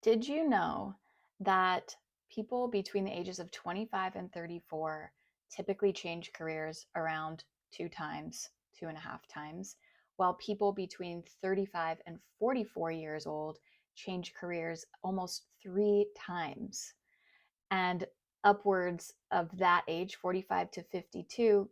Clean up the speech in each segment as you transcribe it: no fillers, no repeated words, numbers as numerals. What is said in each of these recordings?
Did you know that people between the ages of 25 and 34 typically change careers around two times, 2.5 times, while people between 35 and 44 years old change careers almost 3 times? And upwards of that age, 45 to 52,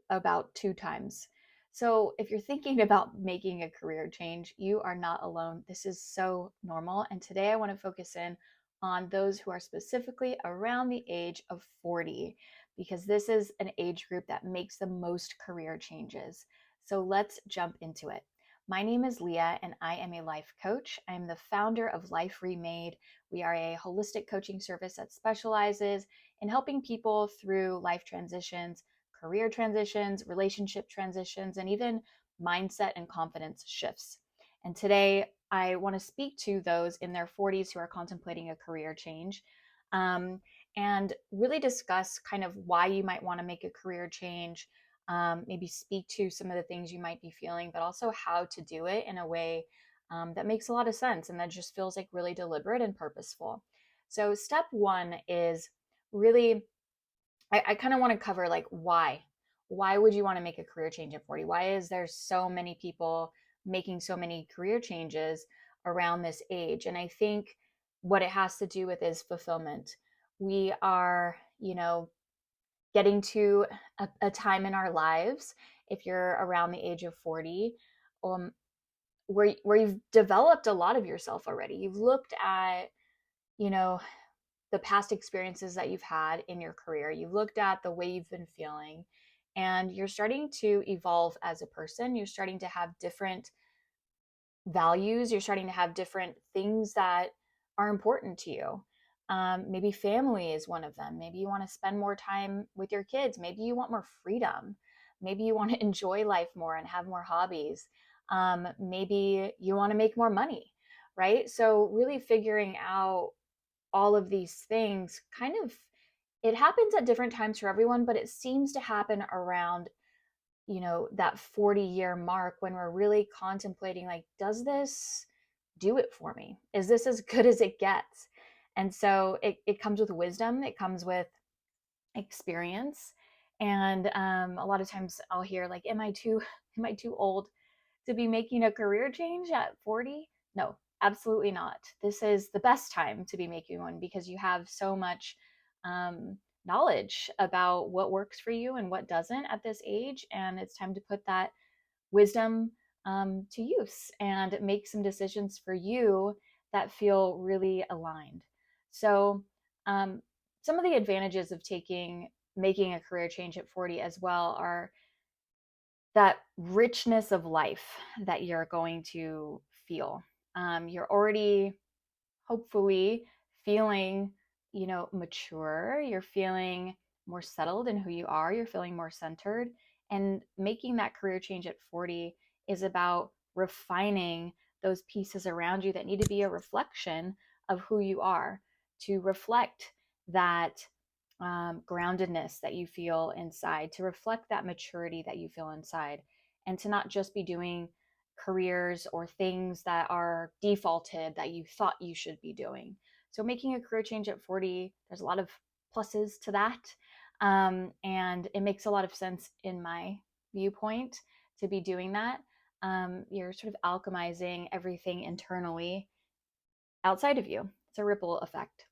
about 2 times. So if you're thinking about making a career change, you are not alone. This is so normal. And today I want to focus in on those who are specifically around the age of 40, because this is an age group that makes the most career changes. So let's jump into it. My name is Leah, and I am a life coach. I am the founder of Life Remade. We are a holistic coaching service that specializes in helping people through life transitions, career transitions, relationship transitions, and even mindset and confidence shifts. And today, I want to speak to those in their 40s who are contemplating a career change, um, and really discuss kind of why you might want to make a career change, maybe speak to some of the things you might be feeling, but also how to do it in a way that makes a lot of sense and that just feels like really deliberate and purposeful. So, step one is really, I kind of want to cover like why. Why would you want to make a career change at 40? Why is there so many people making so many career changes around this age? And I think what it has to do with is fulfillment. We are, getting to a time in our lives, if you're around the age of 40, um, where you've developed a lot of yourself already. You've looked at, you know, the past experiences that you've had in your career. You've looked at the way you've been feeling, and you're starting to evolve as a person. You're starting to have different values. You're starting to have different things that are important to you. Maybe family is one of them. Maybe you want to spend more time with your kids. Maybe you want more freedom. Maybe you want to enjoy life more and have more hobbies. Maybe you want to make more money, right? So, really figuring out all of these things kind of, it happens at different times for everyone, but it seems to happen around, that 40-year mark, when we're really contemplating, like, does this do it for me? Is this as good as it gets? And so it comes with wisdom, it comes with experience. And a lot of times I'll hear like, am I too old to be making a career change at 40? No, absolutely not. This is the best time to be making one, because you have so much knowledge about what works for you and what doesn't at this age. And it's time to put that wisdom to use and make some decisions for you that feel really aligned. So, um, some of the advantages of making a career change at 40 as well are that richness of life that you're going to feel. You're already hopefully feeling, mature. You're feeling more settled in who you are. You're feeling more centered. And making that career change at 40 is about refining those pieces around you that need to be a reflection of who you are, to reflect that groundedness that you feel inside, to reflect that maturity that you feel inside, and to not just be doing careers or things that are defaulted that you thought you should be doing. So, making a career change at 40, there's a lot of pluses to that. And it makes a lot of sense in my viewpoint to be doing that. You're sort of alchemizing everything internally outside of you. It's a ripple effect.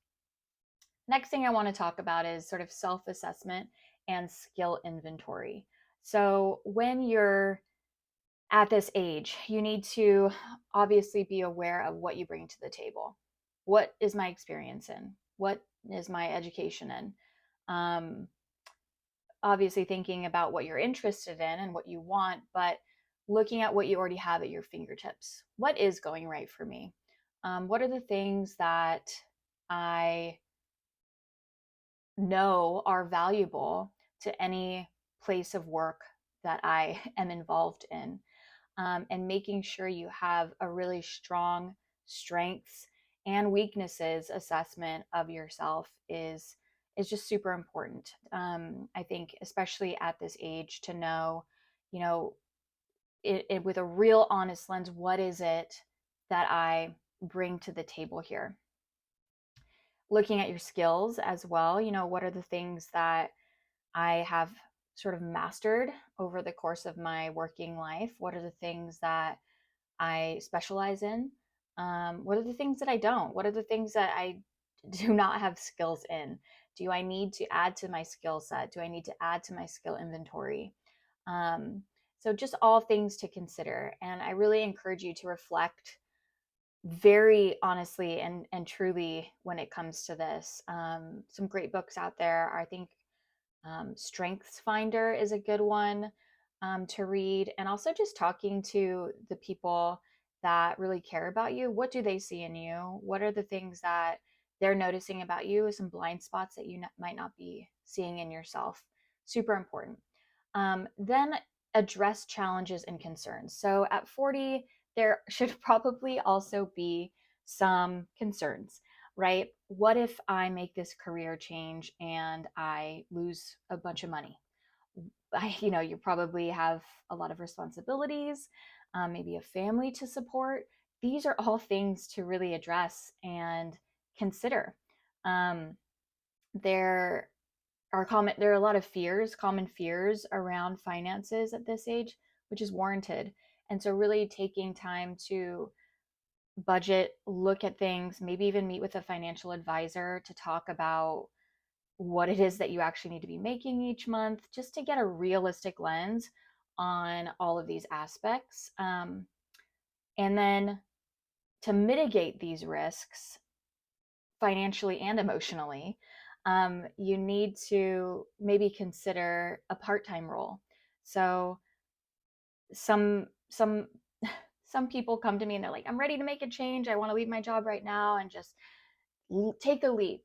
Next thing I want to talk about is sort of self assessment and skill inventory. So, when you're at this age, you need to obviously be aware of what you bring to the table. What is my experience in? What is my education in? Um, Obviously, thinking about what you're interested in and what you want, but looking at what you already have at your fingertips. What is going right for me? What are the things that I know are valuable to any place of work that I am involved in? And making sure you have a really strong strengths and weaknesses assessment of yourself is just super important. I think, especially at this age, to know, you know, with a real honest lens, what is it that I bring to the table here? looking at your skills as well. What are the things that I have sort of mastered over the course of my working life? What are the things that I specialize in? What are the things that I don't? What are the things that I do not have skills in? Do I need to add to my skill set? Do I need to add to my skill inventory? Um, so, just all things to consider. And I really encourage you to reflect very honestly and truly when it comes to this. Some great books out there. I think Strengths Finder is a good one to read. And also just talking to the people that really care about you. What do they see in you? What are the things that they're noticing about you? Some blind spots that you might not be seeing in yourself. Super important. Then address challenges and concerns. So at 40, there should probably also be some concerns, right? What if I make this career change and I lose a bunch of money? You probably have a lot of responsibilities, maybe a family to support. These are all things to really address and consider. Um, there there are a lot of common fears around finances at this age, which is warranted. And so really taking time to budget, look at things, maybe even meet with a financial advisor to talk about what it is that you actually need to be making each month, just to get a realistic lens on all of these aspects. And then to mitigate these risks financially and emotionally, you need to maybe consider a part-time role. So some some people come to me and they're like, I'm ready to make a change. I want to leave my job right now and just take a leap.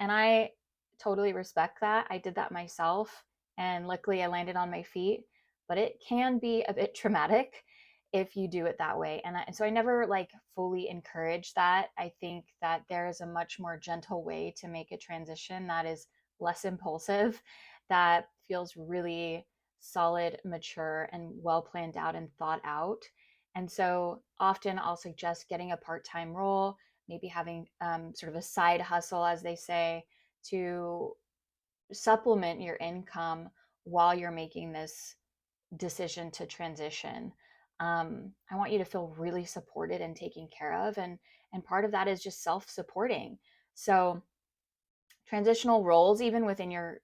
And I totally respect that. I did that myself. And luckily, I landed on my feet. But it can be a bit traumatic if you do it that way. And so I never like fully encourage that. I think that there is a much more gentle way to make a transition that is less impulsive, that feels really solid, mature, and well planned out and thought out. And so often I'll suggest getting a part time role, maybe having sort of a side hustle, as they say, to supplement your income while you're making this decision to transition. I want you to feel really supported and taken care of, and part of that is just self-supporting. So transitional roles, even within your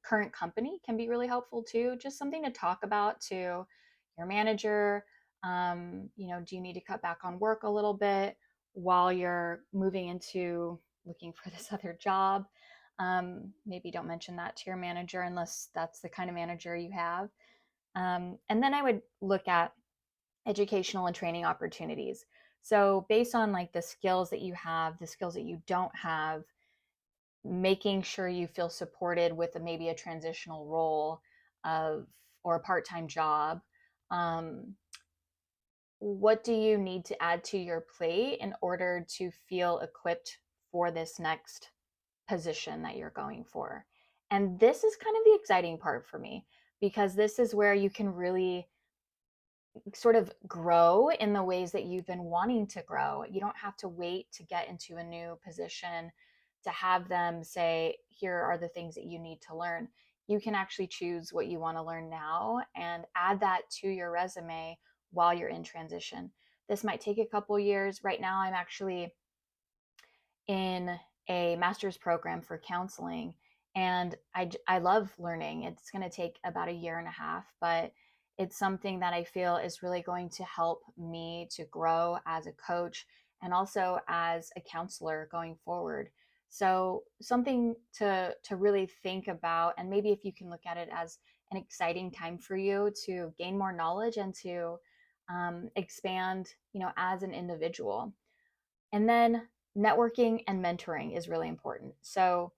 current company, can be really helpful too. Just something to talk about to your manager. Do you need to cut back on work a little bit while you're moving into looking for this other job? Maybe don't mention that to your manager unless that's the kind of manager you have. And then I would look at educational and training opportunities. So based on like the skills that you have, the skills that you don't have, making sure you feel supported with maybe a transitional role of or a part-time job. What do you need to add to your plate in order to feel equipped for this next position that you're going for? And this is kind of the exciting part for me, because this is where you can really sort of grow in the ways that you've been wanting to grow. You don't have to wait to get into a new position to have them say, here are the things that you need to learn. You can actually choose what you want to learn now and add that to your resume while you're in transition. This might take a couple years. Right now, I'm actually in a master's program for counseling, and I love learning. It's going to take about a year and a half, but it's something that I feel is really going to help me to grow as a coach and also as a counselor going forward. So something to really think about, and maybe if you can look at it as an exciting time for you to gain more knowledge and to expand, as an individual. And then networking and mentoring is really important. So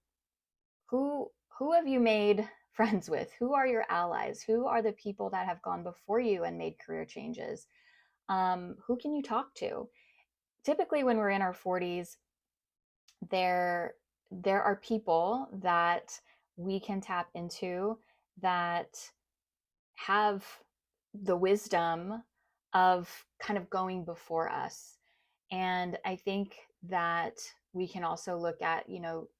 who have you made friends with? Who are your allies? Who are the people that have gone before you and made career changes? Who can you talk to? Typically, when we're in our 40s, there are people that we can tap into that have the wisdom of kind of going before us. And I think that we can also look at,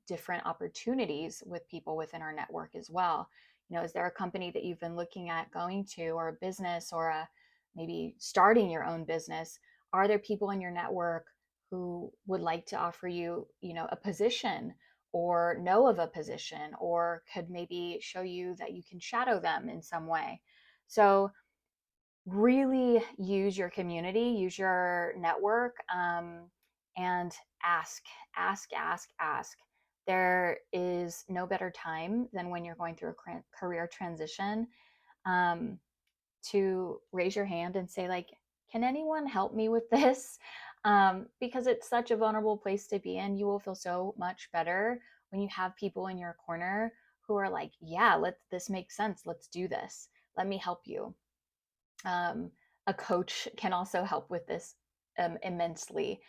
different opportunities with people within our network as well. Is there a company that you've been looking at going to, or a business, or maybe starting your own business? Are there people in your network who would like to offer you, a position, or know of a position, or could maybe show you that you can shadow them in some way? So really use your community, use your network, and ask, ask. There is no better time than when you're going through a career transition, um, to raise your hand and say, like, can anyone help me with this? Because it's such a vulnerable place to be in. You will feel so much better when you have people in your corner who are like, yeah, this makes sense. Let's do this. Let me help you. um, a coach can also help with this immensely.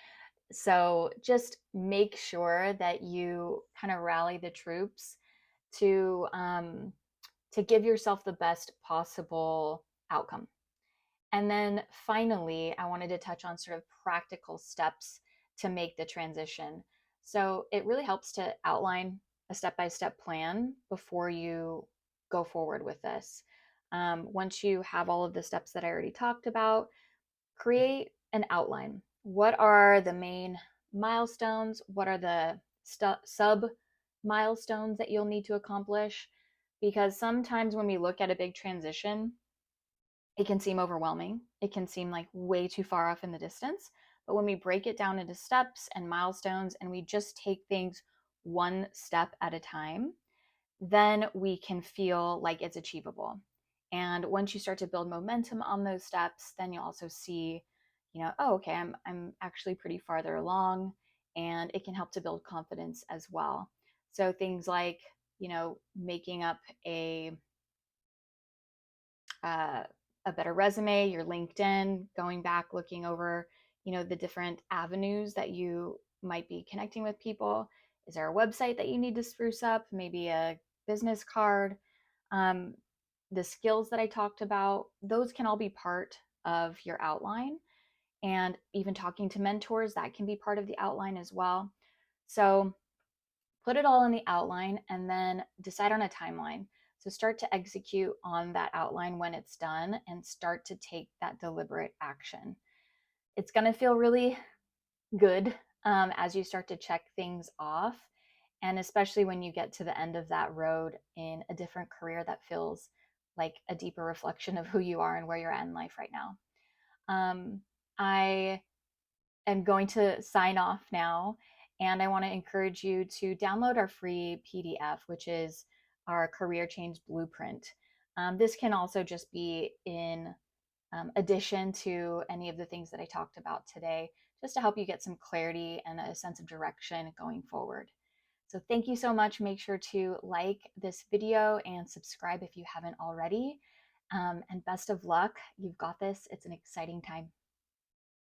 So just make sure that you kind of rally the troops to um, to give yourself the best possible outcome. And then finally, I wanted to touch on sort of practical steps to make the transition. So it really helps to outline a step by step plan before you go forward with this. Once you have all of the steps that I already talked about, create an outline. What are the main milestones? What are the sub milestones that you'll need to accomplish? Because sometimes when we look at a big transition, it can seem overwhelming. It can seem like way too far off in the distance. But when we break it down into steps and milestones and we just take things one step at a time, then we can feel like it's achievable. And once you start to build momentum on those steps, then you'll also see, oh, okay, I'm actually pretty farther along, and it can help to build confidence as well. So things like, making up uh, a better resume, your LinkedIn, going back, looking over, the different avenues that you might be connecting with people. Is there a website that you need to spruce up? Maybe a business card. Um, the skills that I talked about, those can all be part of your outline. And even talking to mentors, that can be part of the outline as well. So put it all in the outline and then decide on a timeline. So start to execute on that outline when it's done and start to take that deliberate action. It's going to feel really good as you start to check things off. And especially when you get to the end of that road in a different career that feels like a deeper reflection of who you are and where you're at in life right now. I am going to sign off now. And I want to encourage you to download our free PDF, which is our career change blueprint. This can also just be in addition to any of the things that I talked about today, just to help you get some clarity and a sense of direction going forward. So thank you so much. Make sure to like this video and subscribe if you haven't already. And best of luck. You've got this. It's an exciting time.